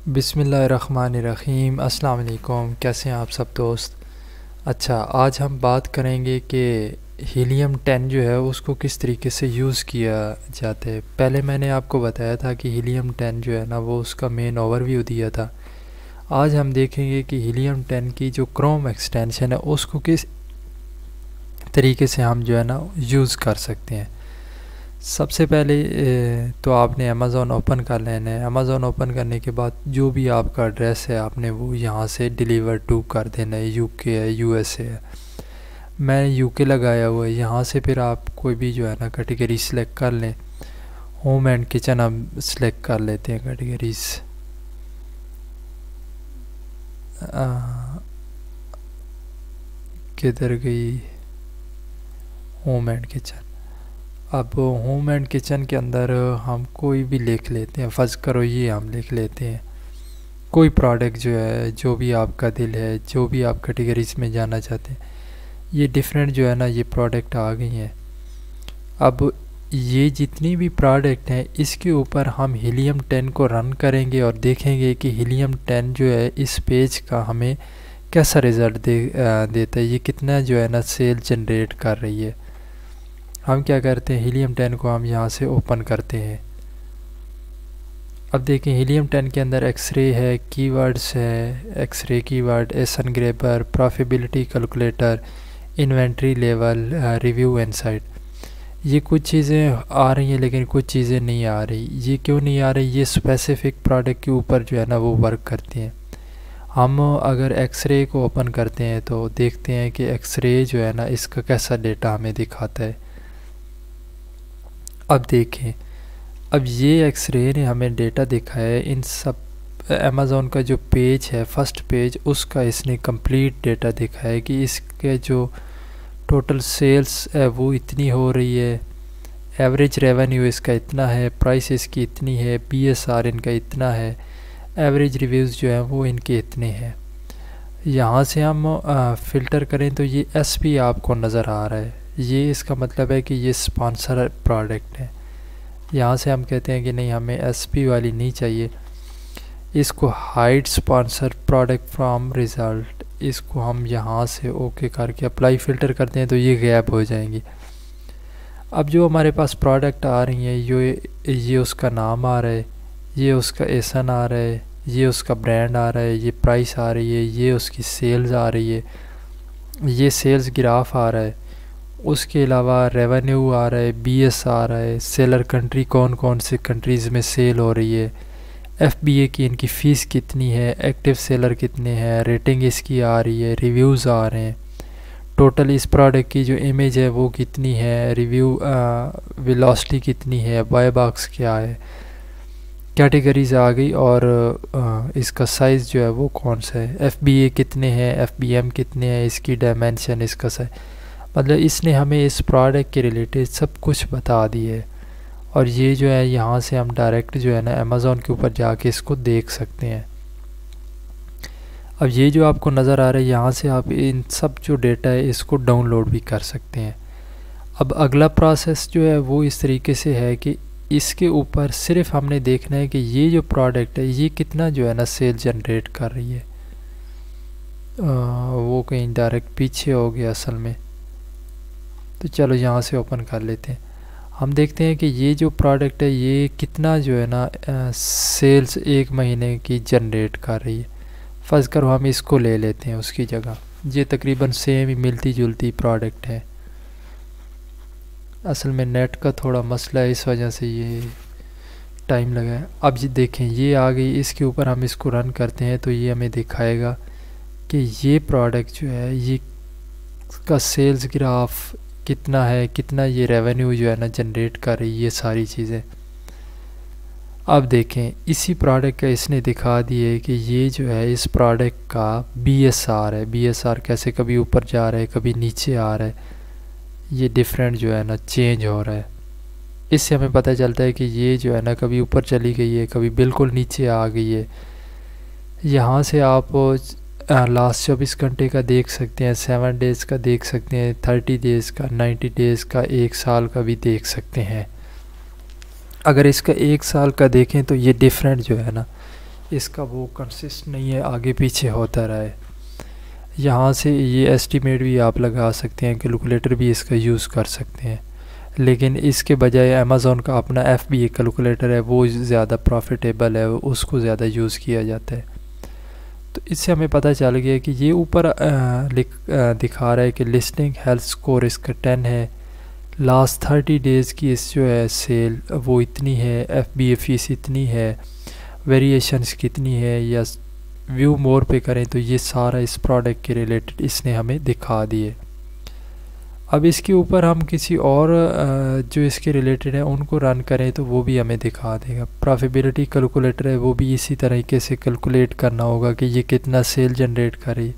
बिस्मिल्लाहिर्रहमानिर्रहीम। अस्सलाम वालेकुम। कैसे हैं आप सब दोस्त। अच्छा, आज हम बात करेंगे कि हीलियम 10 जो है उसको किस तरीके से यूज़ किया जाता है। पहले मैंने आपको बताया था कि हीलियम 10 जो है ना वो उसका मेन ओवरव्यू दिया था। आज हम देखेंगे कि हीलियम 10 की जो क्रोम एक्सटेंशन है उसको किस तरीके से हम जो है ना यूज़ कर सकते हैं। सबसे पहले तो आपने अमेज़ॉन ओपन कर लेना है। अमेज़ॉन ओपन करने के बाद जो भी आपका एड्रेस है आपने वो यहाँ से डिलीवर टू कर देना है। यूके है, यूएसए है। मैं यूके लगाया हुआ है। यहाँ से फिर आप कोई भी जो है ना कैटेगरी सिलेक्ट कर लें। होम एंड किचन हम सिलेक्ट कर लेते हैं कैटेगरीज। किधर गई होम एंड किचन। अब होम एंड किचन के अंदर हम कोई भी लिख लेते हैं। फ़र्ज़ करो ये हम लिख लेते हैं कोई प्रोडक्ट जो है, जो भी आपका दिल है, जो भी आप कैटेगरीज में जाना चाहते हैं। ये डिफरेंट जो है ना ये प्रोडक्ट आ गई हैं। अब ये जितनी भी प्रोडक्ट हैं इसके ऊपर हम हीलियम 10 को रन करेंगे और देखेंगे कि हीलियम 10 जो है इस पेज का हमें कैसा रिज़ल्ट देता है। ये कितना जो है ना सेल जनरेट कर रही है। हम क्या करते हैं, हीलियम 10 को हम यहाँ से ओपन करते हैं। अब देखें हीलियम 10 के अंदर एक्सरे है, कीवर्ड्स है, x-ray keyword, ASIN grabber, profitability calculator, inventory level, review insight. ये कुछ चीज़ें आ रही हैं लेकिन कुछ चीज़ें नहीं आ रही। ये क्यों नहीं आ रही? ये स्पेसिफिक प्रोडक्ट के ऊपर जो है ना वो वर्क करती हैं। हम अगर एक्सरे को ओपन करते हैं तो देखते हैं कि एक्सरे जो है ना इसका कैसा डेटा हमें दिखाता है। अब देखें, अब ये एक्सरे ने हमें डेटा दिखाया है। इन सब अमेज़ॉन का जो पेज है फर्स्ट पेज उसका इसने कंप्लीट डेटा दिखाया है कि इसके जो टोटल सेल्स है वो इतनी हो रही है, एवरेज रेवेन्यू इसका इतना है, प्राइस इसकी इतनी है, बीएसआर इनका इतना है, एवरेज रिव्यूज़ जो हैं वो इनके इतने हैं। यहाँ से हम फ़िल्टर करें तो ये एसपी आपको नज़र आ रहा है। ये इसका मतलब है कि ये स्पॉन्सर प्रोडक्ट है। यहाँ से हम कहते हैं कि नहीं, हमें एसपी वाली नहीं चाहिए। इसको hide sponsor product from result, इसको हम यहाँ से ओके करके अप्लाई फ़िल्टर करते हैं तो ये गैप हो जाएंगी। अब जो हमारे पास प्रोडक्ट आ रही हैं ये उसका नाम आ रहा है, ये उसका एसन आ रहा है, ये उसका ब्रांड आ रहा है, ये प्राइस आ रही है, ये उसकी सेल्स आ रही है, ये सेल्स ग्राफ आ रहा है। उसके अलावा रेवेन्यू आ रहा है, बीएस आ रहा है, सेलर कंट्री कौन कौन से कंट्रीज़ में सेल हो रही है, एफबीए की इनकी फ़ीस कितनी है, एक्टिव सेलर कितने हैं, रेटिंग इसकी आ रही है, रिव्यूज़ आ रहे हैं, टोटल इस प्रोडक्ट की जो इमेज है वो कितनी है, रिव्यू वेलोसिटी कितनी है, बाय बॉक्स क्या है, कैटेगरीज आ गई और इसका साइज़ जो है वो कौन सा है, एफबीए कितने हैं, एफबीएम कितने हैं, इसकी डायमेंशन, इसका साइज। मतलब इसने हमें इस प्रोडक्ट के रिलेटेड सब कुछ बता दिया है। और ये जो है यहाँ से हम डायरेक्ट जो है ना अमेज़ॉन के ऊपर जाके इसको देख सकते हैं। अब ये जो आपको नज़र आ रहा है यहाँ से आप इन सब जो डेटा है इसको डाउनलोड भी कर सकते हैं। अब अगला प्रोसेस जो है वो इस तरीके से है कि इसके ऊपर सिर्फ हमने देखना है कि ये जो प्रोडक्ट है ये कितना जो है ना सेल जनरेट कर रही है। वो कहीं डायरेक्ट पीछे हो गया असल में, तो चलो यहाँ से ओपन कर लेते हैं। हम देखते हैं कि ये जो प्रोडक्ट है ये कितना जो है ना सेल्स एक महीने की जनरेट कर रही है। फ़र्ज़ करो हम इसको ले लेते हैं उसकी जगह। ये तकरीबन सेम ही मिलती जुलती प्रोडक्ट है। असल में नेट का थोड़ा मसला है इस वजह से ये टाइम लगा है। अब ये देखें ये आ गई, इसके ऊपर हम इसको रन करते हैं तो ये हमें दिखाएगा कि ये प्रोडक्ट जो है ये का सेल्स ग्राफ कितना है, कितना ये रेवेन्यू जो है ना जनरेट कर रही है, ये सारी चीज़ें। अब देखें इसी प्रोडक्ट का इसने दिखा दिए कि ये जो है इस प्रोडक्ट का बीएसआर है। बीएसआर कैसे कभी ऊपर जा रहा है कभी नीचे आ रहा है, ये डिफरेंट जो है ना चेंज हो रहा है। इससे हमें पता चलता है कि ये जो है ना कभी ऊपर चली गई है कभी बिल्कुल नीचे आ गई है। यहाँ से आप लास्ट 24 घंटे का देख सकते हैं, 7 डेज़ का देख सकते हैं, 30 डेज़ का, 90 डेज़ का, 1 साल का भी देख सकते हैं। अगर इसका 1 साल का देखें तो ये डिफरेंट जो है ना इसका वो कंसिस्ट नहीं है, आगे पीछे होता रहे। यहाँ से ये एस्टीमेट भी आप लगा सकते हैं, कैलकुलेटर भी इसका यूज़ कर सकते हैं, लेकिन इसके बजाय अमेज़ॉन का अपना FBA कैलकुलेटर है, वो ज़्यादा प्रॉफिटेबल है, उसको ज़्यादा यूज़ किया जाता है। तो इससे हमें पता चल गया कि ये ऊपर दिखा रहा है कि लिस्टिंग हेल्थ स्कोर इसका 10 है, लास्ट 30 डेज़ की इस जो है सेल वो इतनी है, FBA फीस इतनी है, वेरिएशंस कितनी है, या व्यू मोर पे करें तो ये सारा इस प्रोडक्ट के रिलेटेड इसने हमें दिखा दिए। अब इसके ऊपर हम किसी और जो इसके रिलेटेड है उनको रन करें तो वो भी हमें दिखा देगा। प्रॉफिटेबिलिटी कैलकुलेटर है, वो भी इसी तरीके से कैलकुलेट करना होगा कि ये कितना सेल जनरेट करे।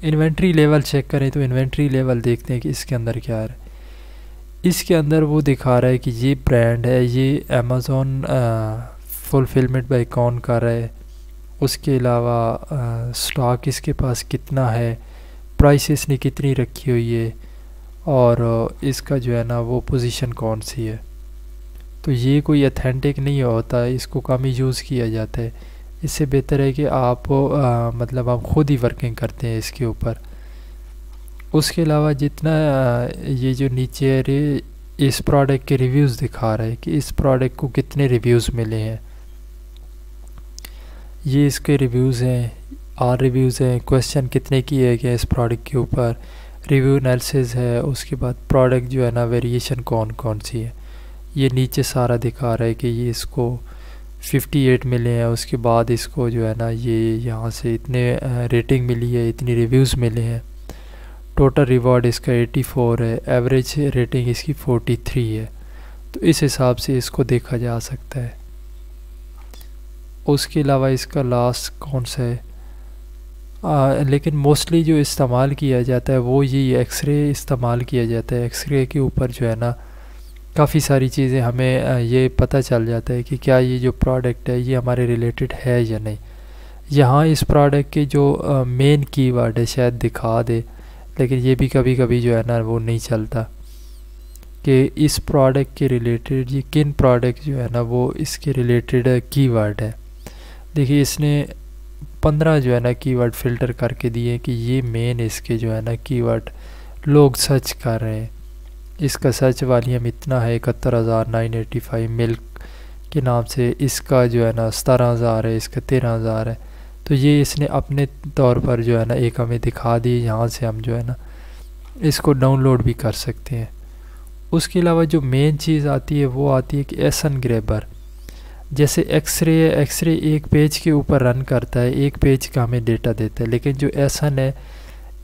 इन्वेंट्री लेवल चेक करें तो इन्वेंट्री लेवल देखते हैं कि इसके अंदर क्या है। इसके अंदर वो दिखा रहा है कि ये ब्रांड है, ये अमेज़ॉन फुलफिलमेंट बाय कौन कर रहा है, उसके अलावा स्टॉक इसके पास कितना है, प्राइस इसने कितनी रखी हुई है, और इसका जो है ना वो पोजीशन कौन सी है। तो ये कोई अथेंटिक नहीं होता, इसको कम ही यूज़ किया जाता है। इससे बेहतर है कि आप मतलब आप ख़ुद ही वर्किंग करते हैं इसके ऊपर। उसके अलावा जितना ये जो नीचे है इस प्रोडक्ट के रिव्यूज़ दिखा रहा है कि इस प्रोडक्ट को कितने रिव्यूज़ मिले हैं, ये इसके रिव्यूज़ हैं, आर रिव्यूज़ हैं, क्वेश्चन कितने किए गए इस प्रोडक्ट के ऊपर, रिव्यू एनालिसिस है, उसके बाद प्रोडक्ट जो है ना वेरिएशन कौन कौन सी है, ये नीचे सारा दिखा रहा है कि ये इसको 58 मिले हैं, उसके बाद इसको जो है ना ये यहाँ से इतने रेटिंग मिली है, इतनी रिव्यूज़ मिले हैं, टोटल रिवॉर्ड इसका 84 है, एवरेज रेटिंग इसकी 43 है। तो इस हिसाब से इसको देखा जा सकता है। उसके अलावा इसका लास्ट कौन सा है, लेकिन मोस्टली जो इस्तेमाल किया जाता है वो ये एक्सरे इस्तेमाल किया जाता है। एक्सरे के ऊपर जो है ना काफ़ी सारी चीज़ें हमें ये पता चल जाता है कि क्या ये जो प्रोडक्ट है ये हमारे रिलेटेड है या नहीं। यहाँ इस प्रोडक्ट के जो मेन कीवर्ड है शायद दिखा दे, लेकिन ये भी कभी कभी जो है ना वो नहीं चलता कि इस प्रोडक्ट के रिलेटेड ये किन प्रोडक्ट जो है ना वो इसके रिलेटेड कीवर्ड है। देखिए इसने 15 जो है ना कीवर्ड फ़िल्टर करके दिए कि ये मेन इसके जो है ना कीवर्ड लोग सर्च कर रहे हैं। इसका सर्च वॉल्यूम इतना है 71,985 मिल्क के नाम से, इसका जो है ना 17,000 है, इसका 13,000 है। तो ये इसने अपने तौर पर जो है ना एक हमें दिखा दी, यहाँ से हम जो है ना इसको डाउनलोड भी कर सकते हैं। उसके अलावा जो मेन चीज़ आती है वो आती है कि एसन ग्रेबर। जैसे एक्सरे एक पेज के ऊपर रन करता है, एक पेज का हमें डेटा देता है, लेकिन जो एसन है,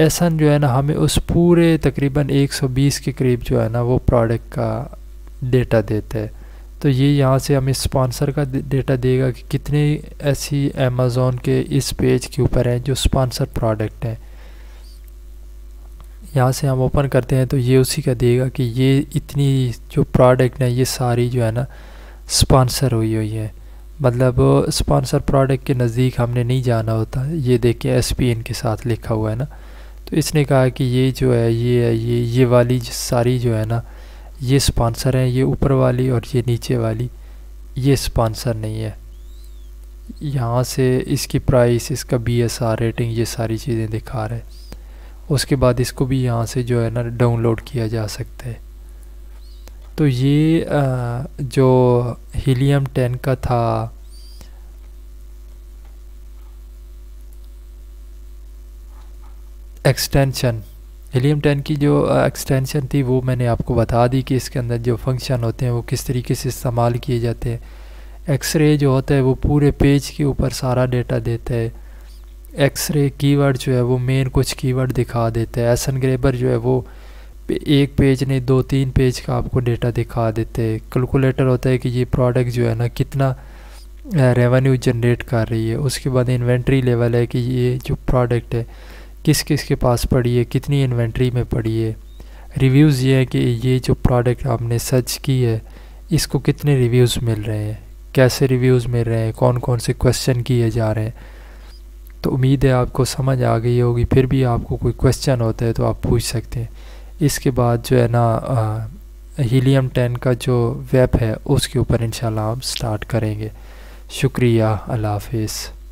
एसन जो है ना हमें उस पूरे तकरीबन 120 के करीब जो है ना वो प्रोडक्ट का डेटा देता है। तो ये यहाँ से हमें स्पॉन्सर का डेटा देगा कि कितने ऐसी अमेज़ॉन के इस पेज के ऊपर हैं जो स्पॉन्सर प्रोडक्ट हैं। यहाँ से हम ओपन करते हैं तो ये उसी का देगा कि ये इतनी जो प्रोडक्ट है ये सारी जो है ना स्पॉन्सर हुई है। मतलब स्पॉन्सर प्रोडक्ट के नज़दीक हमने नहीं जाना होता। ये देखिए SPN के साथ लिखा हुआ है ना, तो इसने कहा कि ये जो है ये वाली सारी जो है ना ये स्पॉन्सर हैं, ये ऊपर वाली और ये नीचे वाली ये स्पॉन्सर नहीं है। यहाँ से इसकी प्राइस, इसका BSR रेटिंग, ये सारी चीज़ें दिखा रहे हैं। उसके बाद इसको भी यहाँ से जो है ना डाउनलोड किया जा सकता है। तो ये जो हीलियम 10 का था एक्सटेंशन, हीलियम 10 की जो एक्सटेंशन थी वो मैंने आपको बता दी कि इसके अंदर जो फंक्शन होते हैं वो किस तरीके से इस्तेमाल किए जाते हैं। एक्सरे जो होता है वो पूरे पेज के ऊपर सारा डेटा देता है। एक्सरे कीवर्ड जो है वो मेन कुछ कीवर्ड दिखा देता है। एसन ग्रेबर जो है वो एक पेज नहीं 2-3 पेज का आपको डेटा दिखा देते हैं। कैलकुलेटर होता है कि ये प्रोडक्ट जो है ना कितना रेवेन्यू जनरेट कर रही है। उसके बाद इन्वेंट्री लेवल है कि ये जो प्रोडक्ट है किस किस के पास पड़ी है, कितनी इन्वेंट्री में पड़ी है। रिव्यूज़ ये है कि ये जो प्रोडक्ट आपने सर्च की है इसको कितने रिव्यूज़ मिल रहे हैं, कैसे रिव्यूज़ मिल रहे हैं, कौन कौन से क्वेश्चन किए जा रहे हैं। तो उम्मीद है आपको समझ आ गई होगी। फिर भी आपको कोई क्वेश्चन होता है तो आप पूछ सकते हैं। इसके बाद जो है ना हीलियम 10 का जो वेब है उसके ऊपर इंशाल्लाह हम स्टार्ट करेंगे। शुक्रिया, अल्लाह हाफिज़।